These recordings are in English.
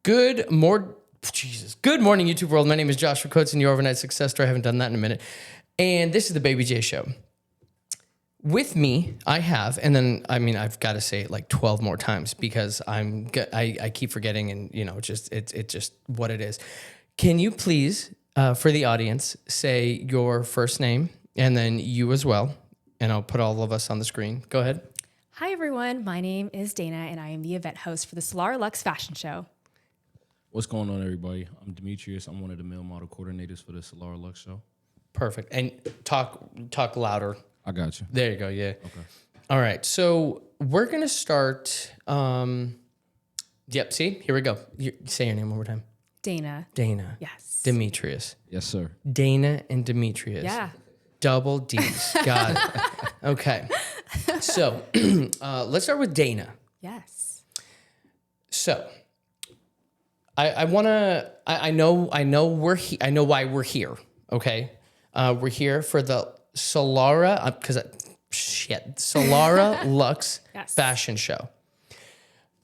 Good morning, YouTube world. My name is Joshua Coates, and your overnight success story. I haven't done that in a minute. And this is the Baby J Show. With me, I have, and then I've got to say it like 12 more times because I keep forgetting, and it's just what it is. Can you please, for the audience, say your first name and then you as well, and I'll put all of us on the screen. Go ahead. Hi everyone, my name is Daynah, and I am the event host for the Solara Luxe Fashion Show. What's going on, everybody? I'm Demetrius. I'm one of the male model coordinators for the Solara Luxe Show. Perfect. And talk louder. I got you. There you go. Yeah. Okay. All right. So we're gonna start. Yep. See, here we go. Say your name one more time. Daynah. Daynah. Yes. Demetrius. Yes, sir. Daynah and Demetrius. Yeah. Double D's. Got it. Okay. So let's start with Daynah. Yes. So I know why we're here. Okay. We're here for the Solara Luxe Fashion Show.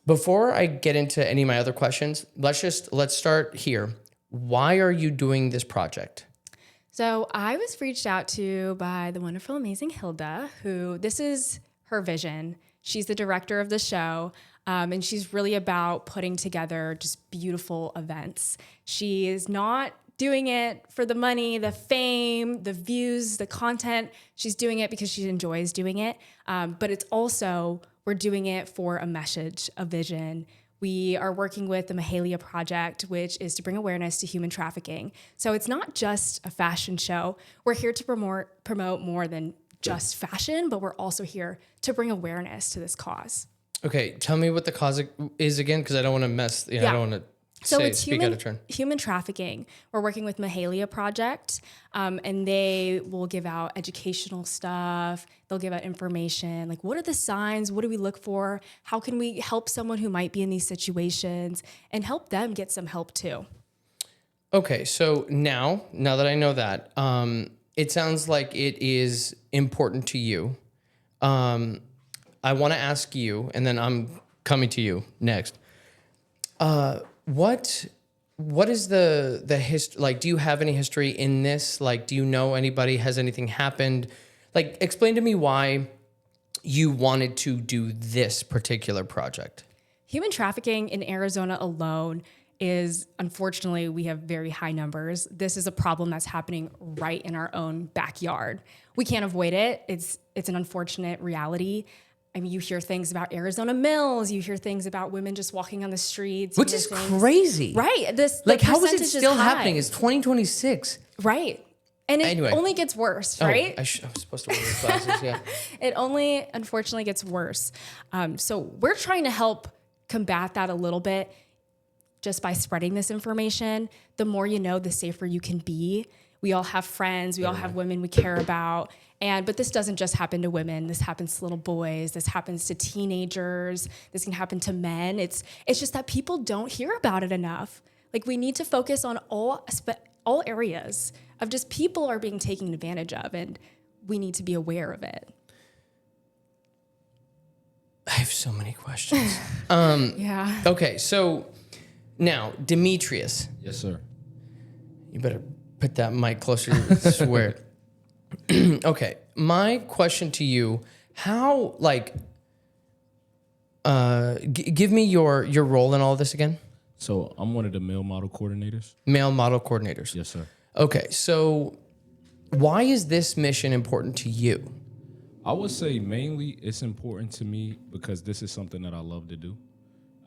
Before I get into any of my other questions, let's start here. Why are you doing this project? So I was reached out to by the wonderful, amazing Hilda, who this is her vision. She's the director of the show, and she's really about putting together just beautiful events. She is not doing it for the money, the fame, the views, the content. She's doing it because she enjoys doing it. But it's also, we're doing it for a message, a vision. We are working with the Mahalia Project, which is to bring awareness to human trafficking. So it's not just a fashion show. We're here to promote more than just fashion, but we're also here to bring awareness to this cause. Okay, tell me what the cause is again, because I don't want to mess, I don't want to speak out of turn. Human trafficking. We're working with Mahalia Project, and they will give out educational stuff. They'll give out information, like what are the signs? What do we look for? How can we help someone who might be in these situations and help them get some help too? Okay, so now that I know that, it sounds like it is important to you. I want to ask you, and then I'm coming to you next. What is the history? Like, do you have any history in this? Like, do you know anybody? Has anything happened? Like, explain to me why you wanted to do this particular project. Human trafficking in Arizona alone is, unfortunately, we have very high numbers. This is a problem that's happening right in our own backyard. We can't avoid it. It's an unfortunate reality. I mean, you hear things about Arizona mills. You hear things about women just walking on the streets. Which is crazy. Right. How is it still happening? It's 2026. Right. And it only gets worse, right? I was supposed to wear these glasses, yeah. It only, unfortunately, gets worse. So we're trying to help combat that a little bit just by spreading this information. The more you know, the safer you can be. We all have friends. We all have women we care about. But this doesn't just happen to women. This happens to little boys. This happens to teenagers. This can happen to men. It's just that people don't hear about it enough. Like, we need to focus on all areas of just people are being taken advantage of, and we need to be aware of it. I have so many questions. Yeah. Okay, so now, Demetrius. Yes, sir. You better put that mic closer, I swear. Okay, my question to you, how, give me your role in all of this again. So I'm one of the male model coordinators. Male model coordinators. Yes, sir. Okay, so why is this mission important to you? I would say mainly it's important to me because this is something that I love to do.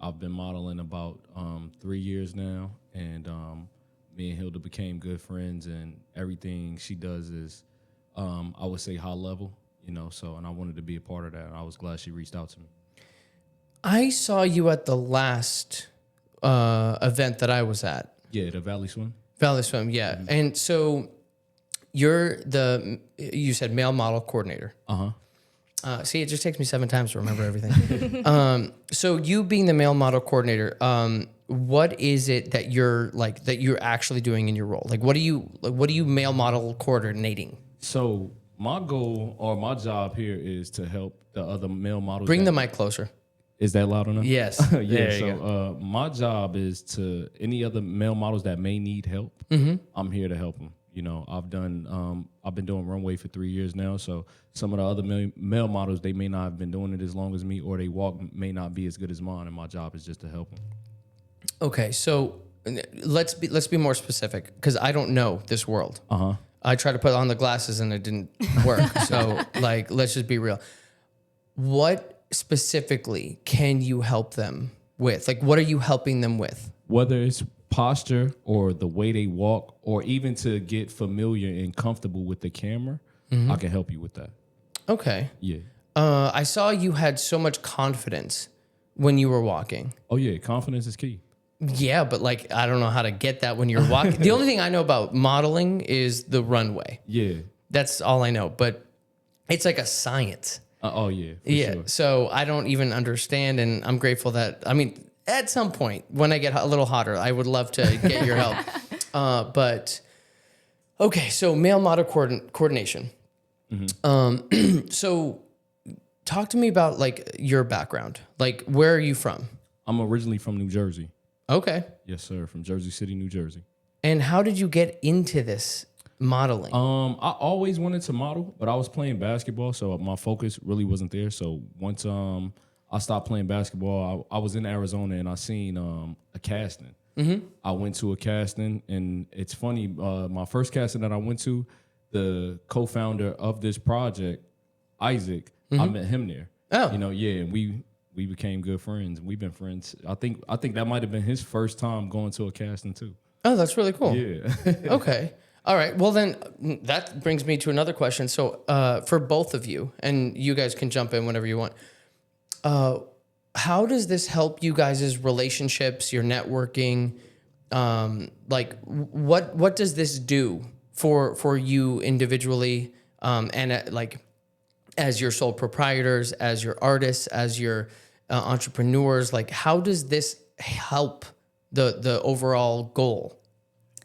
I've been modeling about 3 years now, and me and Hilda became good friends, and everything she does is, I would say, high level, and I wanted to be a part of that, and I was glad she reached out to me. I saw you at the last event that I was at. Yeah, the Valley Swim. Valley Swim, yeah. Mm-hmm. And so you said male model coordinator. Uh-huh. See, it just takes me 7 times to remember everything. So you being the male model coordinator, what is it that you're actually doing in your role? Like, what are you male model coordinating? So my goal or my job here is to help the other male models. Bring the mic closer. Is that loud enough? Yes. Yeah. There you So my job is to any other male models that may need help. I'm here to help them. You know, I've been doing Runway for 3 years now. So some of the other male models, they may not have been doing it as long as me, or they walk may not be as good as mine. And my job is just to help them. Okay, so let's be more specific because I don't know this world. I tried to put on the glasses and it didn't work. So like, let's just be real. What specifically can you help them with? Like, what are you helping them with? Whether it's posture or the way they walk, or even to get familiar and comfortable with the camera, I can help you with that. Okay. Yeah. I saw you had so much confidence when you were walking. Oh yeah, confidence is key. Yeah, but like, I don't know how to get that when you're walking. The only thing I know about modeling is the runway. Yeah. That's all I know, but it's like a science. Oh yeah. For Yeah. Sure. So I don't even understand. And I'm grateful that, I mean, at some point when I get a little hotter, I would love to get your help. But okay. So male model coordination. So talk to me about like your background. Like, where are you from? I'm originally from New Jersey. Okay. Yes, sir. From Jersey City, New Jersey. And how did you get into this modeling? I always wanted to model, but I was playing basketball, so my focus really wasn't there. So once I stopped playing basketball, I was in Arizona and I seen a casting. I went to a casting, and it's funny. My first casting that I went to, the co-founder of this project, Isaac, I met him there. Oh. You know, yeah, and we became good friends. We've been friends. I think that might have been his first time going to a casting too. Oh, that's really cool. Yeah. Okay. All right. Well, then that brings me to another question. So for both of you, and you guys can jump in whenever you want, how does this help you guys' relationships, your networking? Like, what does this do for you individually, and like as your sole proprietors, as your artists, as your entrepreneurs? Like, how does this help the overall goal?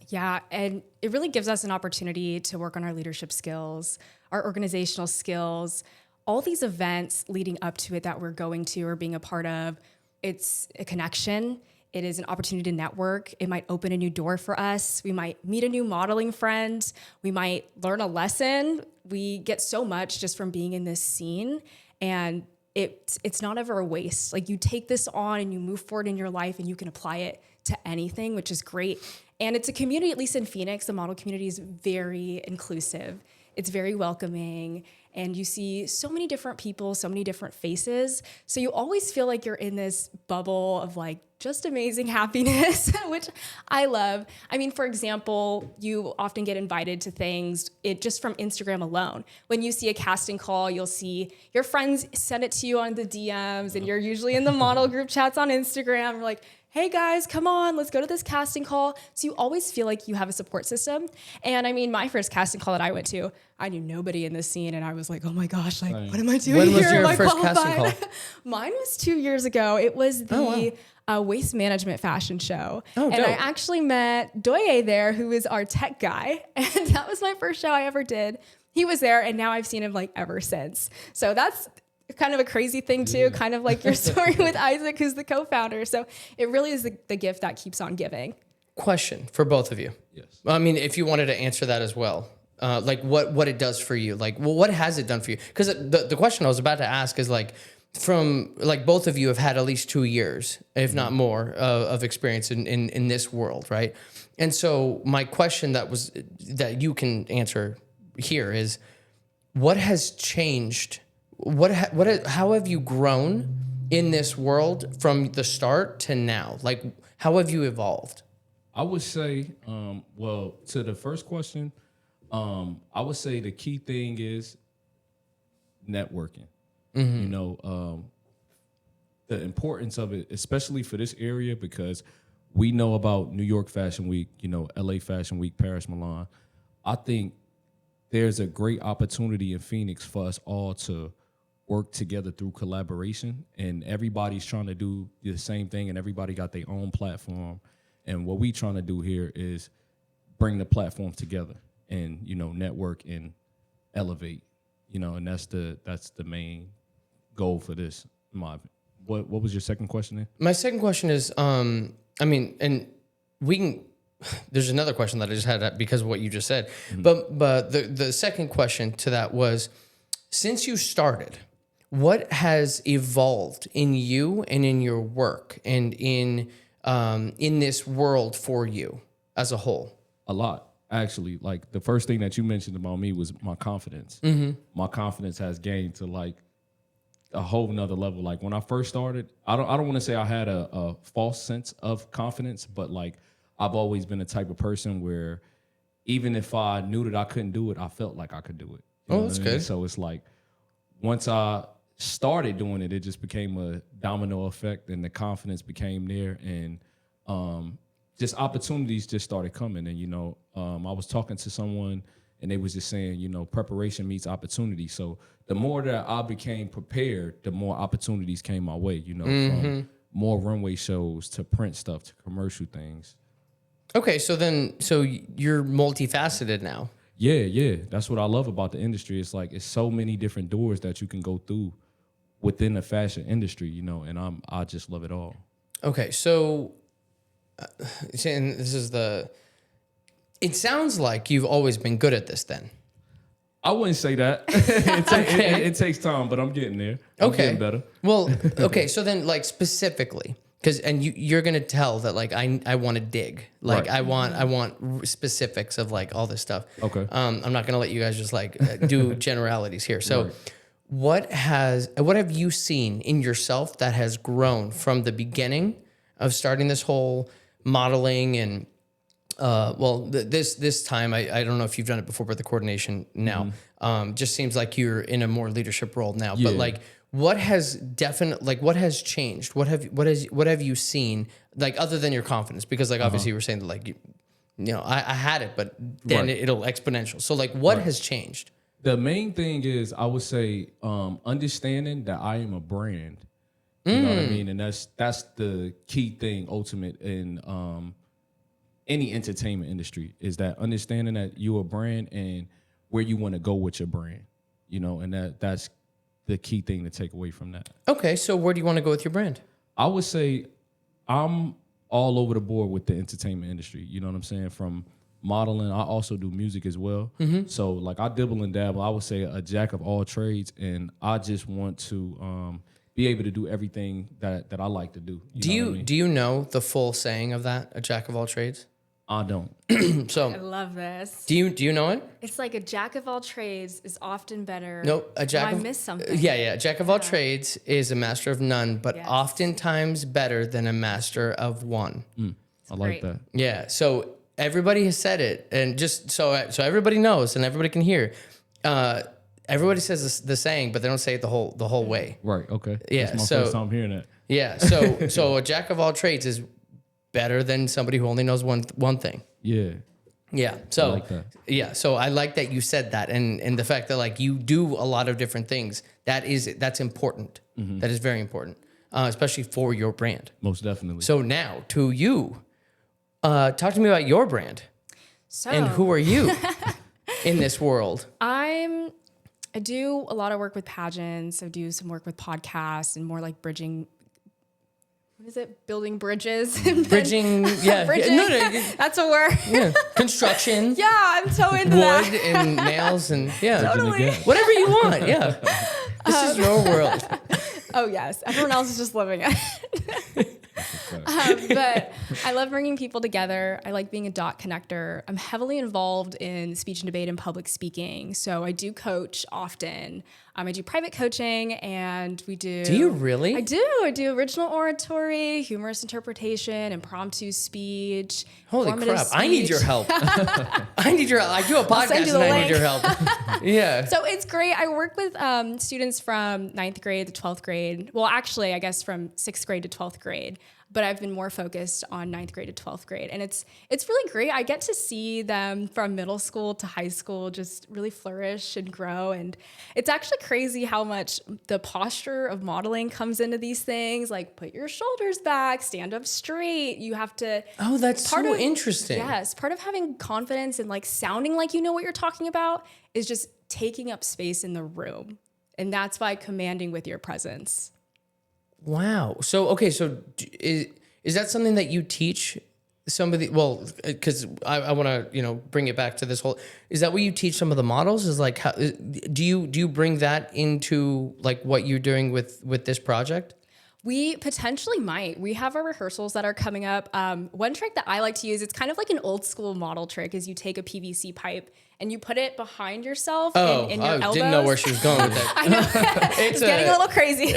Yeah, and it really gives us an opportunity to work on our leadership skills, our organizational skills, all these events leading up to it that we're going to or being a part of. It's a connection. It is an opportunity to network. It might open a new door for us. We might meet a new modeling friend. We might learn a lesson. We get so much just from being in this scene, and it's not ever a waste. Like, you take this on and you move forward in your life and you can apply it to anything, which is great. And it's a community, at least in Phoenix, the model community is very inclusive. It's very welcoming. And you see so many different people, so many different faces. So you always feel like you're in this bubble of like just amazing happiness, which I love. I mean, for example, you often get invited to things just from Instagram alone. When you see a casting call, you'll see your friends send it to you on the DMs, and you're usually in the model group chats on Instagram. You're like, hey guys, come on, let's go to this casting call. So you always feel like you have a support system. And I mean, my first casting call that I went to, I knew nobody in the scene, and I was like, oh my gosh, like, what am I doing When here? was your Am I first qualified? casting call? Mine was 2 years ago. It was the waste management fashion show. Oh, and I dope. actually met Doye there, who is our tech guy. And that was my first show I ever did. He was there, and now I've seen him like ever since. So that's kind of a crazy thing too, kind of like your story with Isaac, who's the co-founder. So it really is the gift that keeps on giving. Question for both of you. Yes. I mean, if you wanted to answer that as well, like what it does for you, like, well, what has it done for you? Because the question I was about to ask is like, from like both of you have had at least 2 years, if not more, of experience in this world, right? And so my question that you can answer here is, what has changed? How have you grown in this world from the start to now? Like, how have you evolved? I would say, well, to the first question, I would say the key thing is networking. You know, the importance of it, especially for this area, because we know about New York Fashion Week, you know, LA Fashion Week, Paris, Milan. I think there's a great opportunity in Phoenix for us all to work together through collaboration, and everybody's trying to do the same thing, and everybody got their own platform. And what we trying to do here is bring the platforms together and, you know, network and elevate, you know, and that's the main goal for this, what was your second question there? My second question is, I mean, and we can. There's another question that I just had because of what you just said, but the second question to that was, since you started, what has evolved in you and in your work and in this world for you as a whole? A lot, actually. Like the first thing that you mentioned about me was my confidence. My confidence has gained to like a whole nother level. Like when I first started, I don't want to say I had a false sense of confidence, but like I've always been the type of person where even if I knew that I couldn't do it, I felt like I could do it. You know that's what I mean? good. So it's like once I started doing it, it just became a domino effect, and the confidence became there, and just opportunities just started coming. And I was talking to someone, and they was just saying, preparation meets opportunity. So the more that I became prepared, the more opportunities came my way. From more runway shows to print stuff to commercial things. Okay, so you're multifaceted now. Yeah. That's what I love about the industry. It's like it's so many different doors that you can go through within the fashion industry, and I just love it all. Okay, so and it sounds like you've always been good at this then. I wouldn't say that. It takes time, but I'm getting there. I'm getting better. Well, okay, so then like specifically, because you're gonna tell that like I want to dig, like Right. I want specifics of like all this stuff. Okay. I'm not gonna let you guys just like do generalities here. So, Right. what have you seen in yourself that has grown from the beginning of starting this whole modeling and this time I don't know if you've done it before, but the coordination now just seems like you're in a more leadership role now. Yeah. But like, what has changed? What have you seen, like, other than your confidence? Because like obviously you were saying that like I had it, but then Right. it'll exponential. So like, what has changed? The main thing is, I would say, understanding that I am a brand. You know what I mean? And that's the key thing, ultimate in any entertainment industry, is that understanding that you're a brand and where you want to go with your brand. And that's the key thing to take away from that. Okay, so where do you want to go with your brand? I would say I'm all over the board with the entertainment industry. You know what I'm saying? From modeling, I also do music as well. So like I dibble and dabble. I would say a jack of all trades, and I just want to be able to do everything that I like to do. Do you know the full saying of that? A jack of all trades? I don't. So I love this. do you know it? It's like a jack of all trades is often better. Nope. A jack I of missed something. Yeah. A jack of all trades is a master of none, but Yes. oftentimes better than a master of one. I like great. that. Yeah. So everybody has said it, and just so everybody knows and everybody can hear. Everybody says the saying, but they don't say it the whole way. Right. Okay. Yeah, That's my so- first time hearing that. Yeah. So a jack of all trades is better than somebody who only knows one thing. Yeah. Yeah. So I like that. Yeah. So I like that you said that, and the fact that like you do a lot of different things. That's important. That is very important, especially for your brand. Most definitely. So now to you, talk to me about your brand So and who are you in this world? I do a lot of work with pageants. I do some work with podcasts and more like bridging. What is it? Building bridges. Bridging. Yeah. Bridging. No. That's a word. Yeah. Construction. Yeah, I'm so into Wood that. and nails and Totally. whatever you want. Yeah. This is your world. Oh yes, everyone else is just living it. But I love bringing people together. I like being a dot connector. I'm heavily involved in speech and debate and public speaking. So I do coach often. I do private coaching, and we do. Do you really? I do. I do original oratory, humorous interpretation, impromptu speech. Holy formative crap. I need speech. your help. I need your help. I do a send podcast you and the I need link. your help. Yeah. So it's great. I work with students from 9th grade to 12th grade. Well, actually, I guess from 6th grade to 12th grade. But I've been more focused on 9th grade to 12th grade. And it's really great. I get to see them from middle school to high school just really flourish and grow. And it's actually crazy how much the posture of modeling comes into these things. Like, put your shoulders back, stand up straight. You have to... Oh, that's Part so of- interesting. Yes, part of having confidence and like sounding like you know what you're talking about is just taking up space in the room. And that's by commanding with your presence. Wow. So, okay. So is that something that you teach somebody? Well, because I want to, bring it back to this whole, is that what you teach some of the models is like, how, do you bring that into like what you're doing with this project? We potentially might. We have our rehearsals that are coming up. One trick that I like to use, it's kind of like an old school model trick, is you take a PVC pipe and you put it behind yourself in your elbows. Didn't know where she was going with that. I know. It's getting a little crazy.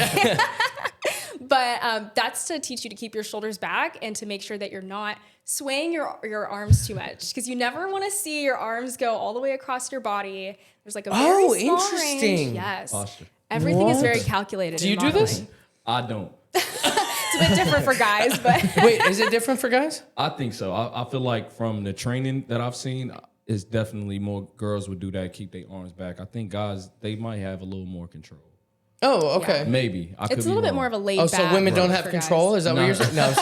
But that's to teach you to keep your shoulders back and to make sure that you're not swaying your arms too much, because you never want to see your arms go all the way across your body. There's like a very small interesting range. Yes. Posture. Everything is very calculated. Do you do this? I don't. It's a bit different for guys, but Wait, is it different for guys? I think so. I feel like from the training that I've seen, it's definitely more girls would do that, keep their arms back. I think guys, they might have a little more control. Oh, okay. Maybe. it's a little bit more of a laid back. Oh, so women don't have control? Is that what you're saying? No.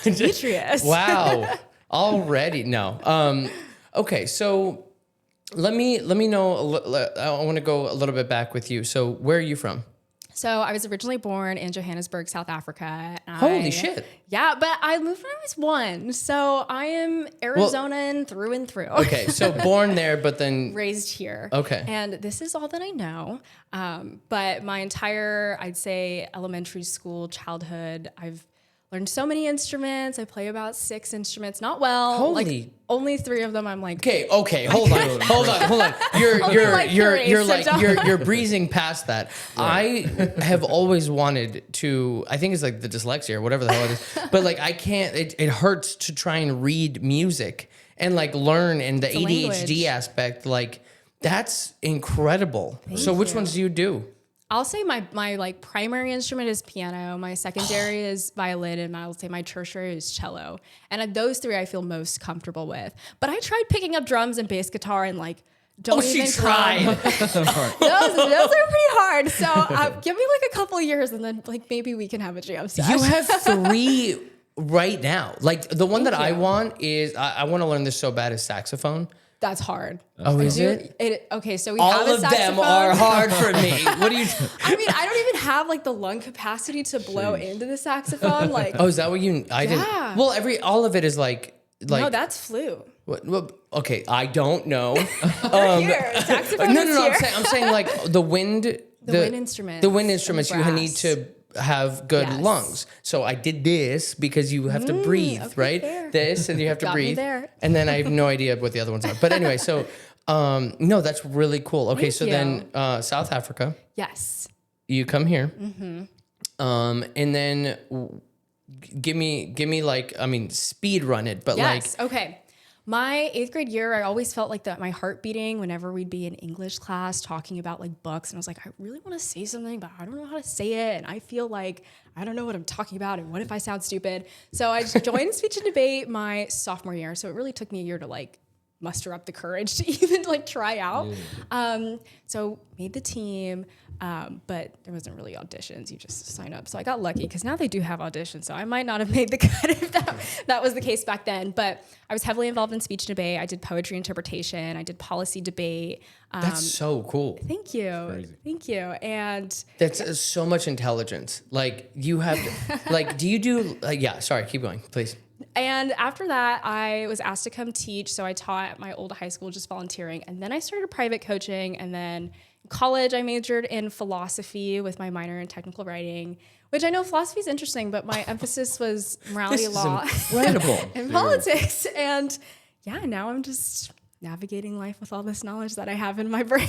Demetrius. Wow. Already. No. Okay, so let me know. I want to go a little bit back with you. So where are you from? So I was originally born in Johannesburg, South Africa. Holy shit. Yeah, but I moved when I was 1. So I am Arizonan through and through. Okay, so born there, but then raised here. Okay. And this is all that I know. But my entire, I'd say, elementary school, childhood, I've learned so many instruments. I play about 6 instruments. Not well. Holy. Like, only 3 of them I'm like. Okay, hold on. You're breezing past that. I have always wanted to, I think it's like the dyslexia or whatever the hell it is, but like I can't, it hurts to try and read music and like learn, and the ADHD language. aspect, like that's incredible. So which ones do you do? I'll say my like primary instrument is piano. My secondary is violin, and I'll say my tertiary is cello. And those 3 I feel most comfortable with. But I tried picking up drums and bass guitar, and like don't even she tried. those are pretty hard. So give me like a couple years, and then like maybe we can have a jam session. You have 3 right now. Like the one that I you. want is I want to learn this so bad is saxophone. That's hard. Oh, is it? Okay, so we All have a of saxophone. them are hard for me. What do you? I mean, I don't even have like the lung capacity to blow into the saxophone. Like, Oh, is that what you? I didn't. Yeah. Well, all of it is like. no, that's flute. Well, okay, I don't know. Here, saxophone No. is here. I'm saying like the wind. wind instruments The wind and instruments. You brass. need to have good Yes. lungs. So I did this because you have to breathe, okay, right? fair. This, and you have to Got me breathe. there. And then I have no idea what the other ones are. But anyway, so no, that's really cool. Okay, Thank so you. then South Africa, Yes. you come here, and then give me like, I mean, speed run it, but Yes. Okay. My 8th grade year, I always felt like my heart beating whenever we'd be in English class talking about like books. And I was like, I really want to say something, but I don't know how to say it. And I feel like I don't know what I'm talking about. And what if I sound stupid? So I just joined speech and debate my sophomore year. So it really took me a year to like muster up the courage to even like try out. So made the team, but there wasn't really auditions. You just sign up. So I got lucky because now they do have auditions. So I might not have made the cut if that was the case back then. But I was heavily involved in speech and debate. I did poetry interpretation. I did policy debate. that's so cool. Thank you. crazy. Thank you. And That's so much intelligence. Like you have, like, do you do? Yeah, sorry, keep going, please. And after that, I was asked to come teach. So I taught at my old high school, just volunteering. And then I started private coaching. And then in college, I majored in philosophy with my minor in technical writing, which I know philosophy is interesting, but my emphasis was morality, This is law, incredible. and politics. And yeah, now I'm just navigating life with all this knowledge that I have in my brain.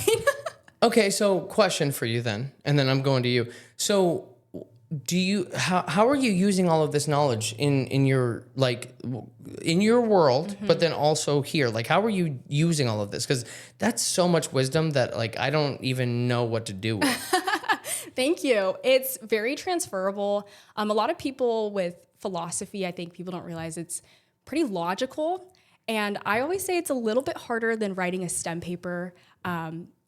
Okay, so question for you then, and then I'm going to you. So do you how are you using all of this knowledge in your like in your world, but then also here? Like how are you using all of this? Because that's so much wisdom that like I don't even know what to do with. Thank you. It's very transferable. A lot of people with philosophy, I think people don't realize it's pretty logical. And I always say it's a little bit harder than writing a STEM paper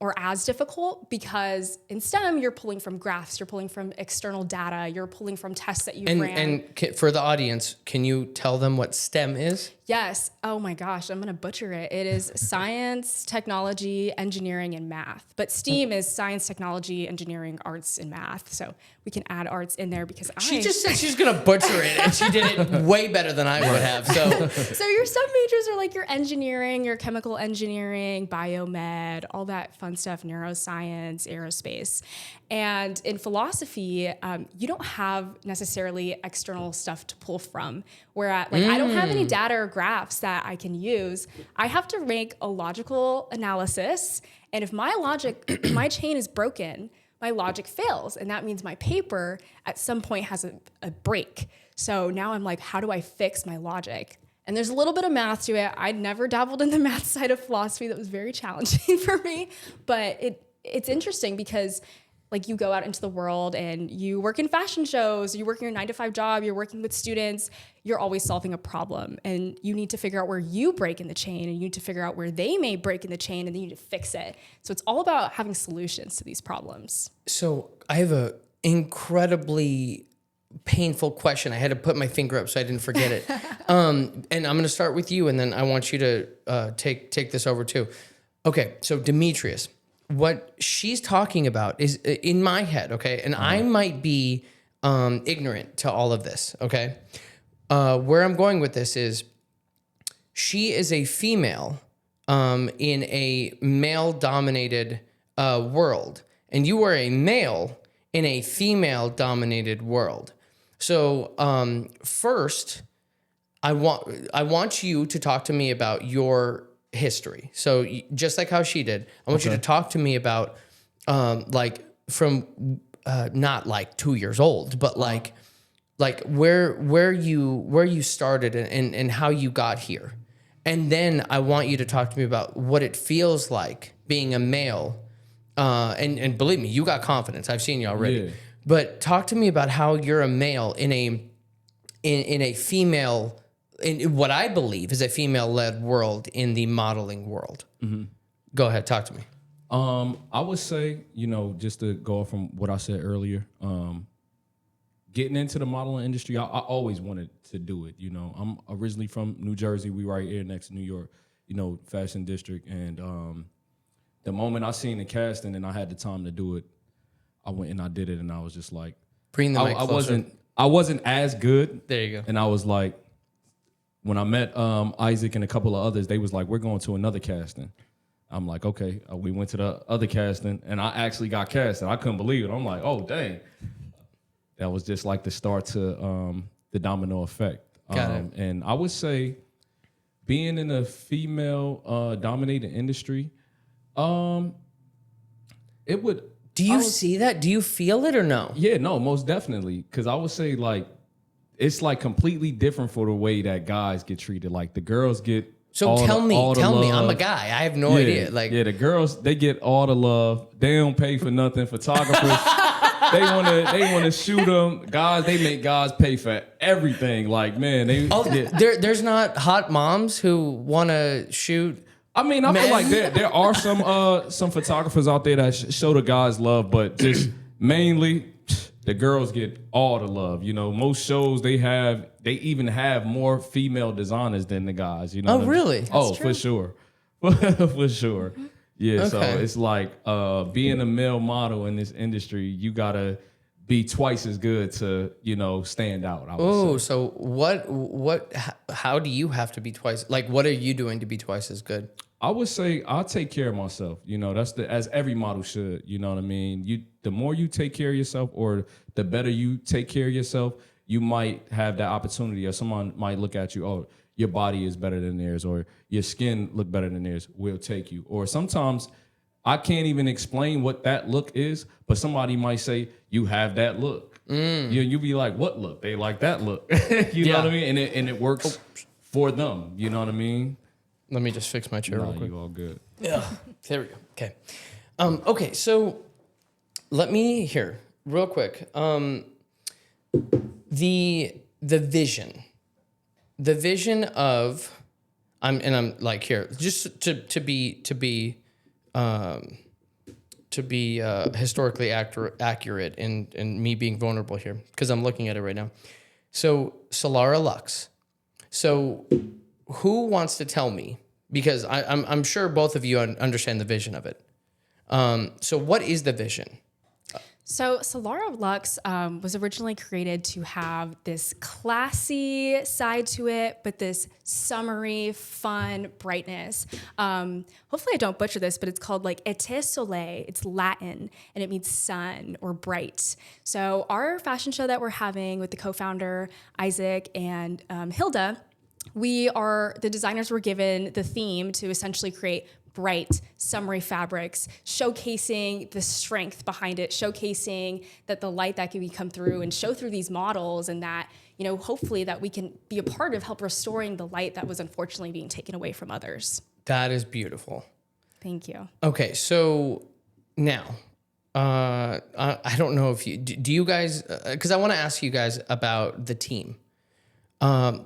or as difficult, because in STEM, you're pulling from graphs, you're pulling from external data, you're pulling from tests that you ran. And for the audience, can you tell them what STEM is? Yes. Oh my gosh, I'm going to butcher it. It is science, technology, engineering, and math. But STEAM is science, technology, engineering, arts, and math. So we can add arts in there because She just said she's going to butcher it, and she did it way better than I would have. So your STEM majors are like your engineering, your chemical engineering, biomed, all that fun stuff, neuroscience, aerospace. And in philosophy, you don't have necessarily external stuff to pull from. Whereas, like, I don't have any data or graphs that I can use. I have to make a logical analysis. And if my logic, my chain is broken, my logic fails. And that means my paper at some point has a break. So now I'm like, how do I fix my logic? And there's a little bit of math to it. I'd never dabbled in the math side of philosophy. That was very challenging for me. But it's interesting because, like, you go out into the world and you work in fashion shows, you work in your 9-to-5 job, you're working with students, you're always solving a problem. And you need to figure out where you break in the chain, and you need to figure out where they may break in the chain, and then you need to fix it. So it's all about having solutions to these problems. So I have a incredibly painful question. I had to put my finger up so I didn't forget it. And I'm going to start with you, and then I want you to take this over too. Okay, so Demetrius, what she's talking about is in my head, okay? And I might be ignorant to all of this, okay? Where I'm going with this is she is a female in a male-dominated world, and you are a male in a female-dominated world. So first, I want you to talk to me about your history. So just like how she did, I want you to talk to me about like from not like 2 years old, but like where you started and how you got here. And then I want you to talk to me about what it feels like being a male. And believe me, you got confidence. I've seen you already. Yeah. But talk to me about how you're a male in a female, in what I believe is a female-led world in the modeling world. Mm-hmm. Go ahead, talk to me. I would say, just to go off from what I said earlier, getting into the modeling industry, I always wanted to do it. I'm originally from New Jersey. We right here next to New York, Fashion District. And the moment I seen the casting and I had the time to do it, I went and I did it. And I was just like, bring the mic closer. I wasn't as good. There you go. And I was like, when I met Isaac and a couple of others, they was like, we're going to another casting. I'm like, okay. We went to the other casting, and I actually got cast, and I couldn't believe it. I'm like, oh, dang. That was just like the start to the domino effect. Got it. And I would say being in a female-dominated industry, it would... Do you see that? Do you feel it or no? Yeah, no, most definitely. Because I would say, like, it's like completely different for the way that guys get treated. Like the girls get tell me, I'm a guy. I have no idea. Like, the girls, they get all the love. They don't pay for nothing. Photographers, they wanna shoot them. Guys, they make guys pay for everything. Like, man, there's not hot moms who wanna shoot. I mean, I feel like there are some photographers out there that show the guys love, but just mainly the girls get all the love. Most shows they even have more female designers than the guys. Oh, really? That's true. For sure. For sure. Yeah, okay. So it's like being a male model in this industry, you gotta be twice as good to, stand out. Oh, so how do you have to be twice? Like, what are you doing to be twice as good? I would say I'll take care of myself. That's as every model should. You know what I mean? The more you take care of yourself, or the better you take care of yourself, you might have that opportunity, or someone might look at you, oh, your body is better than theirs, or your skin look better than theirs. We'll take you. Or sometimes I can't even explain what that look is, but somebody might say, you have that look. You be like, what look? They like that look. You know what I mean? And it works for them. You know what I mean? Let me just fix my chair real quick. You all good. Yeah. There we go. Okay. Okay, so let me hear real quick. The vision of I'm like here, just to be to be historically accurate and me being vulnerable here because I'm looking at it right now. So Solara Luxe. So who wants to tell me? Because I'm sure both of you understand the vision of it. So what is the vision? So Solara Luxe was originally created to have this classy side to it, but this summery, fun brightness. Hopefully I don't butcher this, but it's called like Été Soleil. It's Latin, and it means sun or bright. So our fashion show that we're having with the co-founder, Isaac, and Hilda, the designers were given the theme to essentially create bright, summery fabrics, showcasing the strength behind it, showcasing that the light that can come through and show through these models, and that, you know, hopefully that we can be a part of help restoring the light that was unfortunately being taken away from others. That is beautiful. Thank you. Okay, so now, I don't know if do you guys, because I want to ask you guys about the team.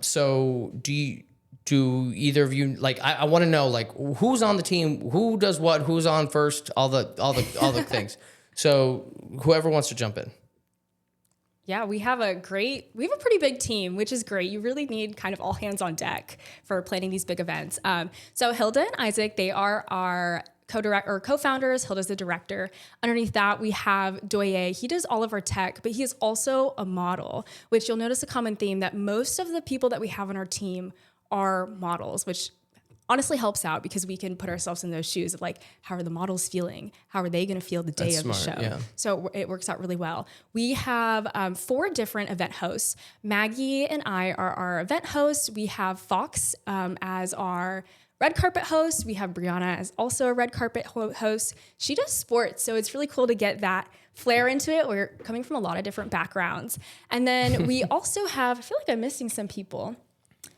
So do either of you, like, I want to know, like, who's on the team, who does what, who's on first, all the things. So whoever wants to jump in. Yeah, we have a pretty big team, which is great. You really need kind of all hands on deck for planning these big events. So Hilda and Isaac, they are our co-founders. Hilda's the director. Underneath that, we have Doye. He does all of our tech, but he is also a model, which you'll notice a common theme that most of the people that we have on our team are models, which honestly helps out because we can put ourselves in those shoes of like, how are the models feeling? How are they going to feel the day of the show? Yeah. So it works out really well. We have 4 different event hosts. Maggie and I are our event hosts. We have Fox as our red carpet host. We have Brianna as also a red carpet host. She does sports, so it's really cool to get that flair into it. We're coming from a lot of different backgrounds. And then we also have, I feel like I'm missing some people.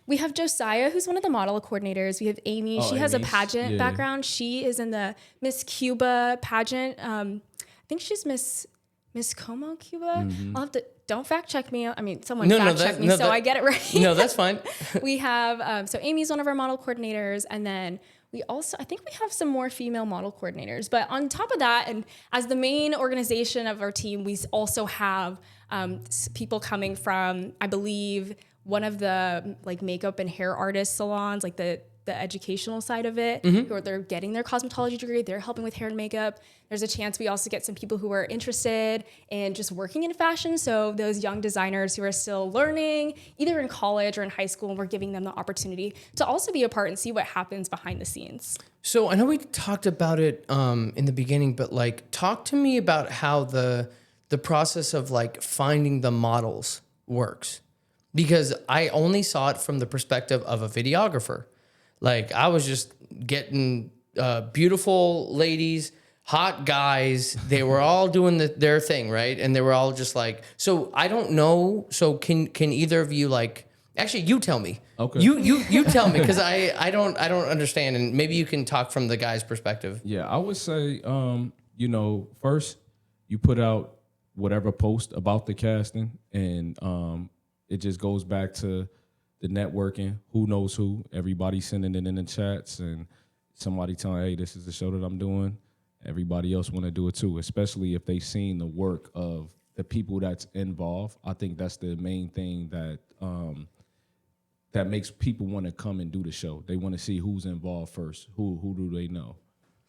We have Josiah, who's one of the model coordinators. We have Amy. She has a pageant background. She is in the Miss Cuba pageant. I think she's Miss Como Cuba. I'll have to, don't fact check me. I mean, someone fact check me so I get it right. No, that's fine. We have, so Amy's one of our model coordinators. And then we also, I think we have some more female model coordinators. But on top of that, and as the main organization of our team, we also have people coming from, I believe, one of the like makeup and hair artist salons, like the educational side of it, who they're getting their cosmetology degree, they're helping with hair and makeup. There's a chance we also get some people who are interested in just working in fashion. So those young designers who are still learning, either in college or in high school, and we're giving them the opportunity to also be a part and see what happens behind the scenes. So I know we talked about it in the beginning, but like, talk to me about how the process of like finding the models works. Because I only saw it from the perspective of a videographer. Like, I was just getting beautiful ladies, hot guys. They were all doing their thing, right? And they were all just like, so I don't know. So can either of you, like, actually, you tell me. Okay. You tell me, because I don't understand, and maybe you can talk from the guy's perspective. Yeah, I would say, first you put out whatever post about the casting, and it just goes back to the networking. Who knows who? Everybody sending it in the chats, and somebody telling, hey, this is the show that I'm doing. Everybody else want to do it too, especially if they've seen the work of the people that's involved. I think that's the main thing that that makes people want to come and do the show. They want to see who's involved first. Who do they know?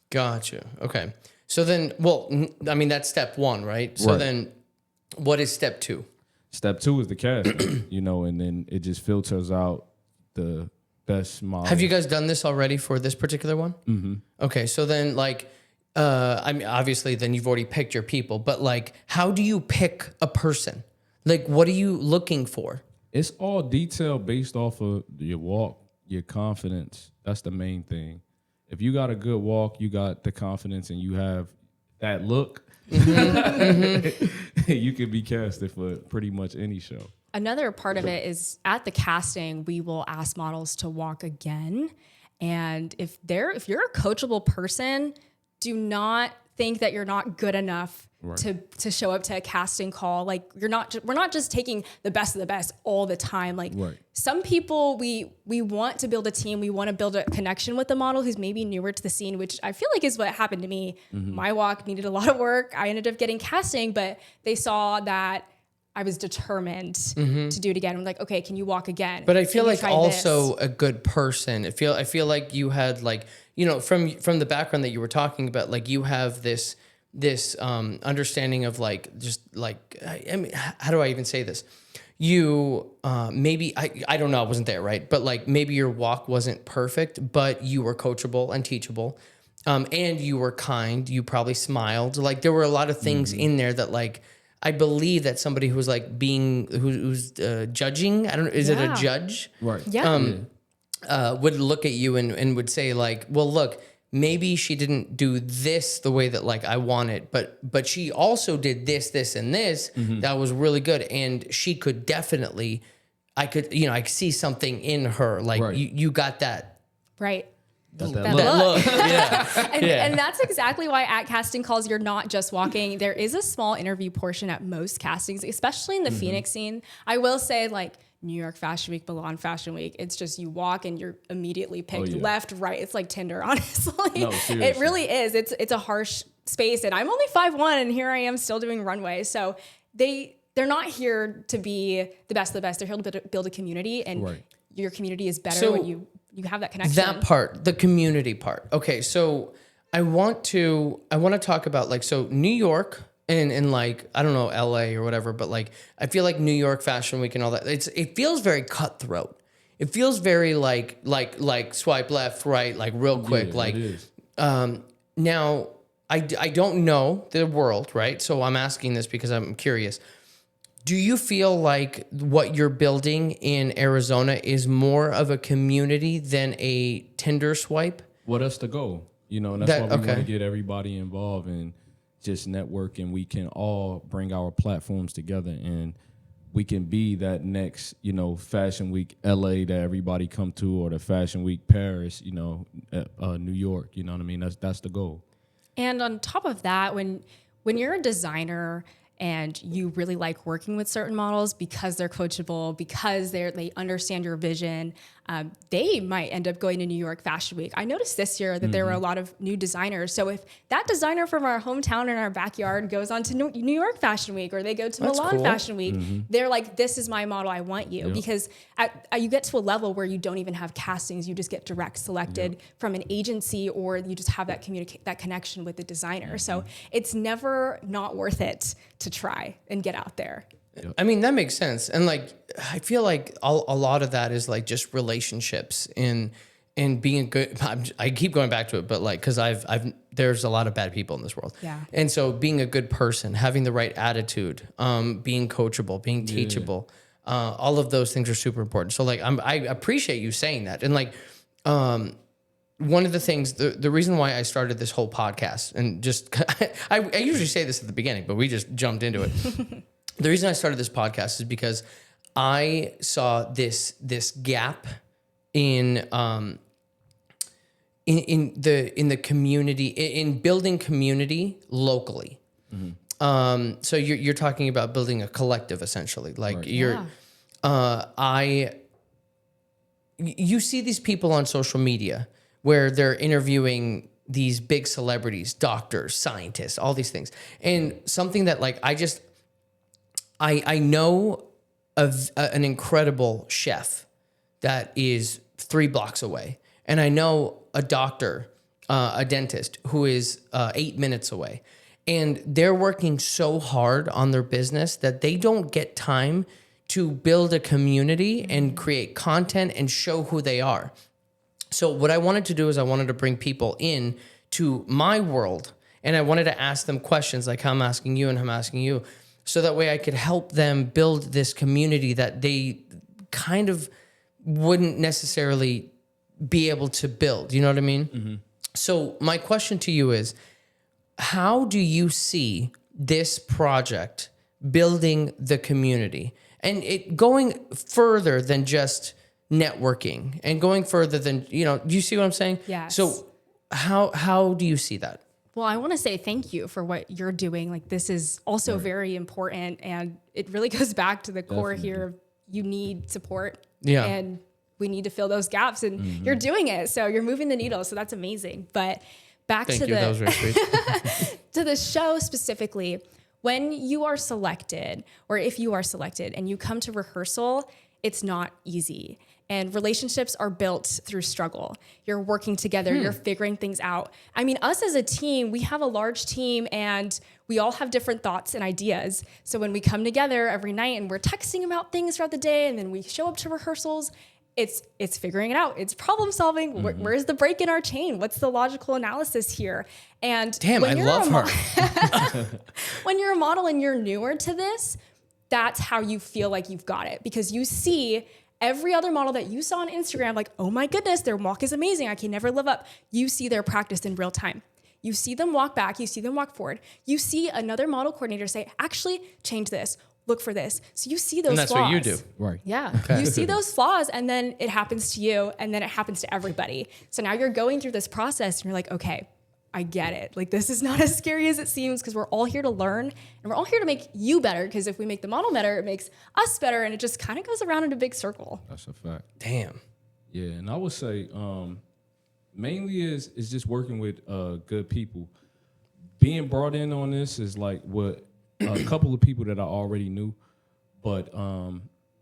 Gotcha. Okay. So then, I mean, that's step 1, right? So then what is step 2? Step 2 is the casting, and then it just filters out the best model. Have you guys done this already for this particular one? Mm-hmm. Okay, so then, like, I mean, obviously, then you've already picked your people, but like, how do you pick a person? Like, what are you looking for? It's all detail based off of your walk, your confidence. That's the main thing. If you got a good walk, you got the confidence, and you have that look, you can be casted for pretty much any show. Another part of it is at the casting, we will ask models to walk again. And if you're a coachable person, do not think that you're not good enough to show up to a casting call. Like we're not just taking the best of the best all the time. Like some people, we want to build a team. We want to build a connection with the model who's maybe newer to the scene, which I feel like is what happened to me. My walk needed a lot of work. I ended up getting casting, but they saw that I was determined to do it again. I'm like, okay, can you walk again? But I feel like also a good person. I feel like you had like, you know, from the background that you were talking about, like you have this understanding of like, just like, I mean, how do I even say this? You, maybe, I don't know, I wasn't there, right? But like maybe your walk wasn't perfect, but you were coachable and teachable. And you were kind, you probably smiled. Like there were a lot of things in there that like, I believe that somebody who's like who's judging, I don't know, is it a judge? Right. Yeah. Would look at you and would say like, well, look, maybe she didn't do this the way that like I want it, but she also did this, and this that was really good. And she could definitely, I could see something in her. Like you got that. Right. That look. Yeah. And that's exactly why at casting calls, you're not just walking. There is a small interview portion at most castings, especially in the Phoenix scene. I will say like New York Fashion Week, Milan Fashion Week, it's just you walk and you're immediately picked left, right. It's like Tinder, honestly. No, it really is. It's a harsh space. And I'm only 5'1" and here I am still doing runway. So they're not here to be the best of the best. They're here to build a community, and your community is better when you have that connection. That part, the community part. Okay, so I want to talk about like, so New York and like, I don't know, LA or whatever, but like I feel like New York Fashion Week and all that, it feels very cutthroat. It feels very like swipe left, right, like real quick. Like now I don't know the world, right? So I'm asking this because I'm curious. Do you feel like what you're building in Arizona is more of a community than a Tinder swipe? Well, that's the goal, you know, and that's why we want to get everybody involved and just network, and we can all bring our platforms together, and we can be that next, you know, Fashion Week LA that everybody come to, or the Fashion Week Paris, you know, New York. You know what I mean? That's the goal. And on top of that, when you're a designer and you really like working with certain models because they're coachable, because they understand your vision, they might end up going to New York Fashion Week. I noticed this year that there were a lot of new designers. So if that designer from our hometown in our backyard goes on to New York Fashion Week, or they go to Milan Fashion Week, they're like, this is my model, I want you. Because you get to a level where you don't even have castings, you just get direct selected from an agency, or you just have that that connection with the designer. So it's never not worth it to try and get out there. I mean, that makes sense. And like, I feel like a lot of that is like just relationships and being good. I keep going back to it, but like, cause there's a lot of bad people in this world. Yeah. And so being a good person, having the right attitude, being coachable, being teachable, all of those things are super important. So like, I appreciate you saying that. And like, one of the things, the reason why I started this whole podcast, and just, I usually say this at the beginning, but we just jumped into it. The reason I started this podcast is because I saw this gap in the community, in building community locally. So you're talking about building a collective, essentially. Like you see these people on social media where they're interviewing these big celebrities, doctors, scientists, all these things. And something that like I know of an incredible chef that is 3 blocks away. And I know a doctor, a dentist who is 8 minutes away. And they're working so hard on their business that they don't get time to build a community and create content and show who they are. So what I wanted to do is I wanted to bring people in to my world, and I wanted to ask them questions like how I'm asking you and I'm asking you, so that way I could help them build this community that they kind of wouldn't necessarily be able to build. You know what I mean? So my question to you is, how do you see this project building the community and it going further than just networking and going further than, you know, do you see what I'm saying? Yes. So how do you see that? Well, I want to say thank you for what you're doing. Like, this is also very important, and it really goes back to the core here. You need support, and we need to fill those gaps, and you're doing it. So you're moving the needle. So that's amazing. But back to That was very sweet. to the show specifically, when you are selected, or if you are selected and you come to rehearsal, it's not easy. And relationships are built through struggle. You're working together, you're figuring things out. I mean, us as a team, we have a large team and we all have different thoughts and ideas. So when we come together every night and we're texting about things throughout the day, and then we show up to rehearsals, it's figuring it out. It's problem solving. Where's the break in our chain? What's the logical analysis here? And damn, I love her. When you're a model and you're newer to this, that's how you feel like you've got it, because you see every other model that you saw on Instagram, like, oh my goodness, their walk is amazing. I can never live up. You see their practice in real time. You see them walk back. You see them walk forward. You see another model coordinator say, actually, change this. Look for this. So you see those flaws. And that's what you do. Right. Yeah. Okay. You see those flaws, and then it happens to you, and then it happens to everybody. So now you're going through this process and you're like, okay, I get it. Like, this is not as scary as it seems, because we're all here to learn, and we're all here to make you better, because if we make the model better, it makes us better, and it just kind of goes around in a big circle. That's a fact. Damn. Yeah, and I would say mainly is just working with good people. Being brought in on this is like what a couple of people that I already knew, but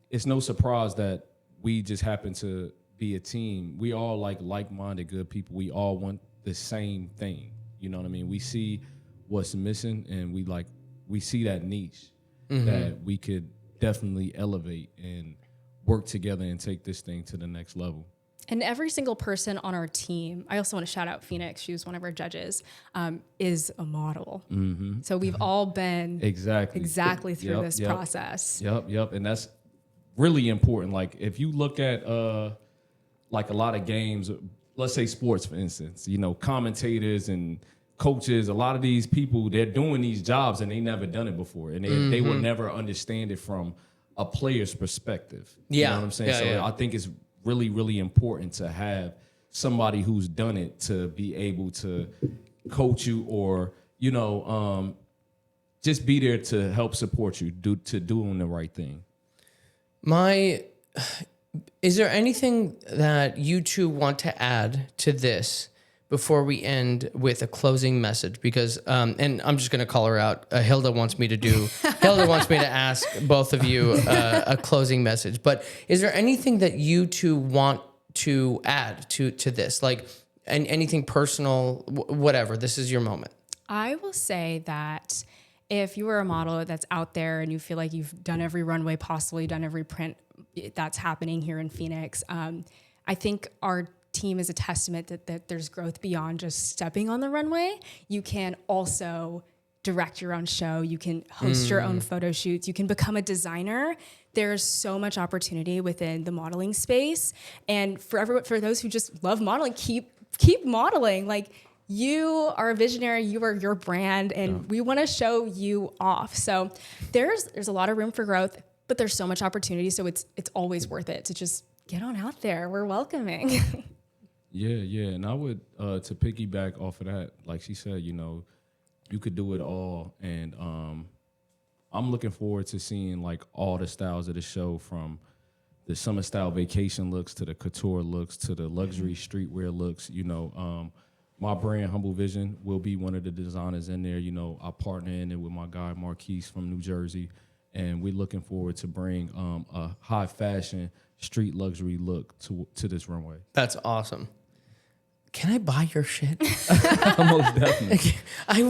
it's no surprise that we just happen to be a team. We all like-minded good people. We all want the same thing. You know what I mean? We see what's missing, and we see that niche that we could definitely elevate and work together and take this thing to the next level. And every single person on our team, I also want to shout out Phoenix, she was one of our judges, is a model. So we've all been exactly through this process. Yep. And that's really important. Like, if you look at like a lot of games, let's say sports, for instance, you know, commentators and coaches, a lot of these people, they're doing these jobs and they never done it before. And they will never understand it from a player's perspective. You know what I'm saying? I think it's really, really important to have somebody who's done it to be able to coach you, or, you know, just be there to help support you, doing the right thing. Is there anything that you two want to add to this before we end with a closing message? Because, and I'm just going to call her out. Hilda wants me to ask both of you a closing message. But is there anything that you two want to add to this? Like, anything personal, whatever. This is your moment. I will say that if you are a model that's out there and you feel like you've done every runway possible, you've done every print that's happening here in Phoenix, I think our team is a testament that there's growth beyond just stepping on the runway. You can also direct your own show. You can host your own photo shoots. You can become a designer. There's so much opportunity within the modeling space. And for those who just love modeling, keep modeling. Like, you are a visionary, you are your brand, and we want to show you off. So there's a lot of room for growth, but there's so much opportunity. So it's always worth it to just get on out there. We're welcoming. Yeah. And I would, to piggyback off of that, like she said, you know, you could do it all. And I'm looking forward to seeing like all the styles of the show, from the summer style vacation looks to the couture looks to the luxury streetwear looks. You know, my brand, Humble Vision, will be one of the designers in there. You know, I partner in it with my guy, Marquise from New Jersey. And we're looking forward to bring a high fashion street luxury look to this runway. That's awesome. Can I buy your shit? Most definitely. I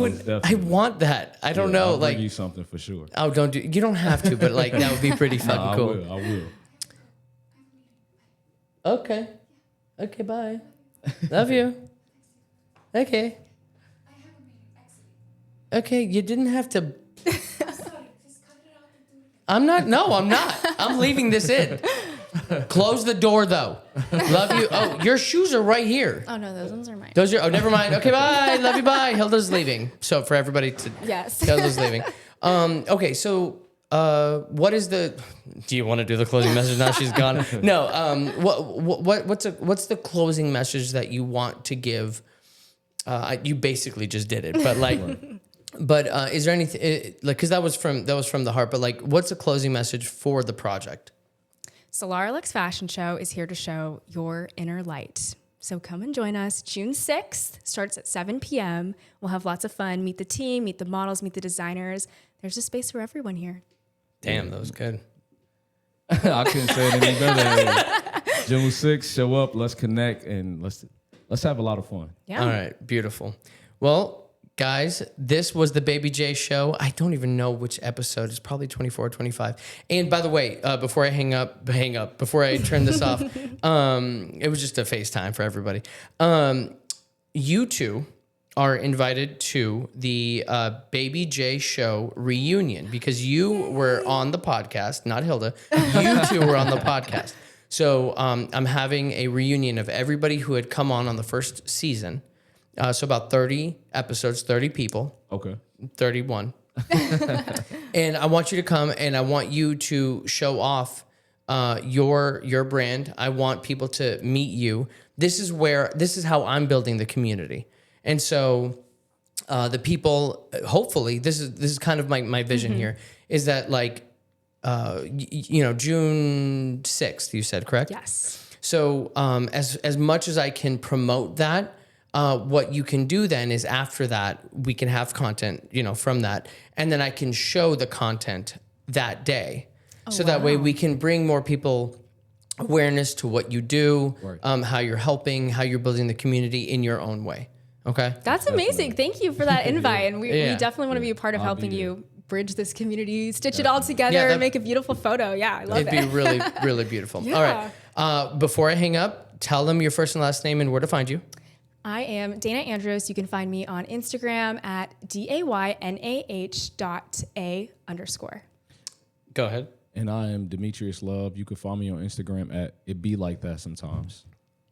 want that. I don't know. I'll like, bring you something for sure. Oh, you don't have to, but like, that would be pretty fucking cool. I will. Okay, bye. Love you. Okay. Okay, you didn't have to. I'm not. I'm leaving this in. Close the door, though. Love you. Oh, your shoes are right here. Oh, no, those ones are mine. Oh, never mind. Okay, bye. Love you, bye. Hilda's leaving. So for everybody to... Yes. Hilda's leaving. Okay, so what is the... Do you want to do the closing message now she's gone? No. What's the closing message that you want to give You basically just did it, but like, but is there anything like, because that was from the heart, but like, what's the closing message for the project? Solara Luxe Fashion Show is here to show your inner light. So come and join us. June 6th starts at 7 p.m. We'll have lots of fun. Meet the team, meet the models, meet the designers. There's a space for everyone here. Damn, that was good. I couldn't say it any better. June 6th, show up, let's connect, and let's have a lot of fun. Yeah. All right, beautiful. Well, guys, this was the Baby J show. I don't even know which episode. It's probably 24 or 25. And by the way, before I hang up, before I turn this off, it was just a FaceTime for everybody. You two are invited to the Baby J show reunion because you were on the podcast, not Hilda. You two were on the podcast. So I'm having a reunion of everybody who had come on the first season. So about 30 episodes, 30 people. Okay. 31. And I want you to come and I want you to show off your brand. I want people to meet you. This is how I'm building the community. And so the people, hopefully, this is kind of my vision here, is that like, June 6th, you said, correct? Yes. So as much as I can promote that, what you can do then is after that, we can have content, from that. And then I can show the content that day. So that way we can bring more people awareness to what you do, Right. How you're helping, how you're building the community in your own way. Okay. That's amazing. Thank you for that invite. And we Yeah. definitely want to be a part of I'll helping be there. you bridge this community, stitch it all together, Yeah, and make a beautiful photo. Yeah, I love It'd it. be really, really beautiful. Yeah. All right. Before I hang up, tell them your first and last name and where to find you. I am Daynah Andrews. You can find me on Instagram at daynah_. Go ahead. And I am Demetrius Love. You can find me on Instagram at It Be Like That Sometimes.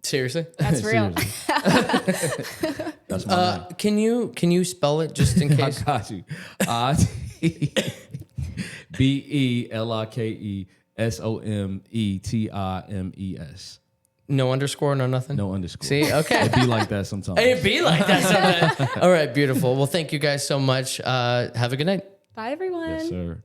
Seriously? That's real. Seriously. That's my name. Can you spell it just in case? I got you. BELIKESOMETIMES. No underscore, no nothing? No underscore. See? Okay. It be like that sometimes. It'd be like that sometimes. All right, beautiful. Well, thank you guys so much. Have a good night. Bye, everyone. Yes, sir.